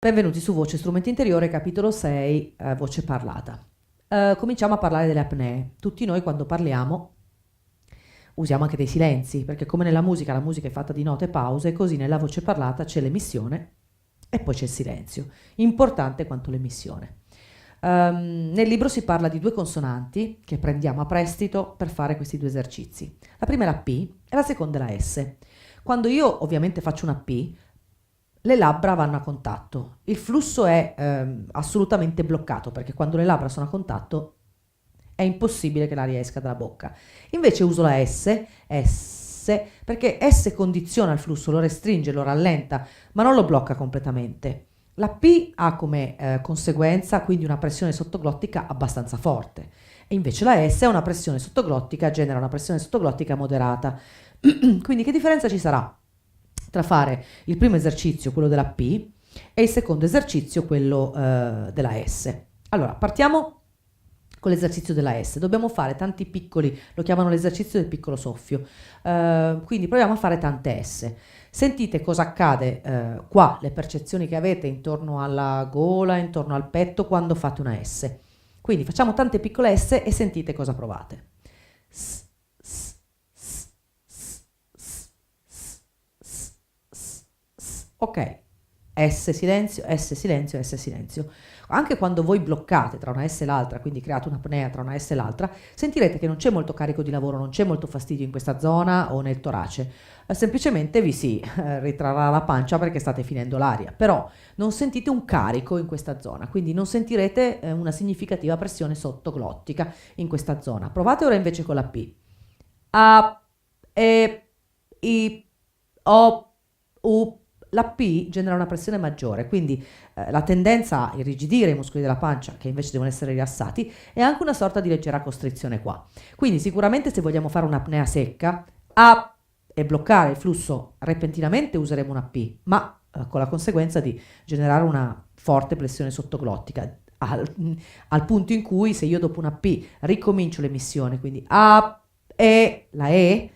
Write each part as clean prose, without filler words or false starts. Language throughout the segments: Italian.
Benvenuti su Voce Strumenti Interiore, capitolo 6, voce parlata. Cominciamo a parlare delle apnee. Tutti noi quando parliamo usiamo anche dei silenzi, perché come nella musica, la musica è fatta di note e pause, così nella voce parlata c'è l'emissione e poi c'è il silenzio, importante quanto l'emissione. Nel libro si parla di due consonanti che prendiamo a prestito per fare questi due esercizi. La prima è la P e la seconda è la S. Quando io ovviamente faccio una P, le labbra vanno a contatto. Il flusso è assolutamente bloccato perché quando le labbra sono a contatto è impossibile che l'aria esca dalla bocca. Invece uso la S, perché S condiziona il flusso, lo restringe, lo rallenta, ma non lo blocca completamente. La P ha come conseguenza quindi una pressione sottoglottica abbastanza forte e invece la S ha una pressione sottoglottica, genera una pressione sottoglottica moderata. Quindi che differenza ci sarà tra fare il primo esercizio, quello della P, e il secondo esercizio, quello della S? Allora, partiamo con l'esercizio della S. Dobbiamo fare tanti piccoli, lo chiamano l'esercizio del piccolo soffio, quindi proviamo a fare tante S. Sentite cosa accade qua, le percezioni che avete intorno alla gola, intorno al petto quando fate una S. Quindi facciamo tante piccole S e sentite cosa provate. Ok, S silenzio, S silenzio, S silenzio. Anche quando voi bloccate tra una S e l'altra, quindi create un'apnea tra una S e l'altra, sentirete che non c'è molto carico di lavoro, non c'è molto fastidio in questa zona o nel torace. Semplicemente vi si ritrarrà la pancia perché state finendo l'aria, però non sentite un carico in questa zona, quindi non sentirete una significativa pressione sottoglottica in questa zona. Provate ora invece con la P. A, E, I, O, U. La P genera una pressione maggiore, quindi la tendenza a irrigidire i muscoli della pancia, che invece devono essere rilassati, è anche una sorta di leggera costrizione qua. Quindi sicuramente se vogliamo fare un'apnea secca e bloccare il flusso repentinamente useremo una P, ma con la conseguenza di generare una forte pressione sottoglottica, al punto in cui se io dopo una P ricomincio l'emissione, quindi la E,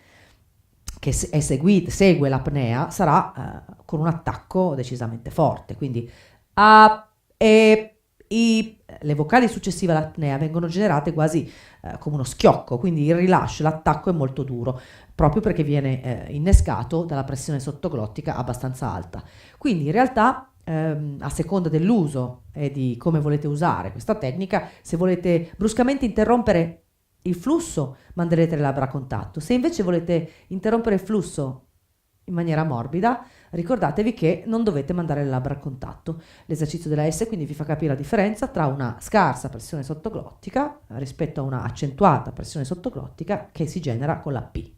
che segue l'apnea, sarà con un attacco decisamente forte, quindi A, E, I, le vocali successive all'apnea vengono generate quasi come uno schiocco, quindi il rilascio, l'attacco è molto duro, proprio perché viene innescato dalla pressione sottoglottica abbastanza alta. Quindi in realtà a seconda dell'uso e di come volete usare questa tecnica, se volete bruscamente interrompere il flusso, manderete le labbra a contatto. Se invece volete interrompere il flusso in maniera morbida, ricordatevi che non dovete mandare le labbra a contatto. L'esercizio della S quindi vi fa capire la differenza tra una scarsa pressione sottoglottica rispetto a una accentuata pressione sottoglottica che si genera con la P.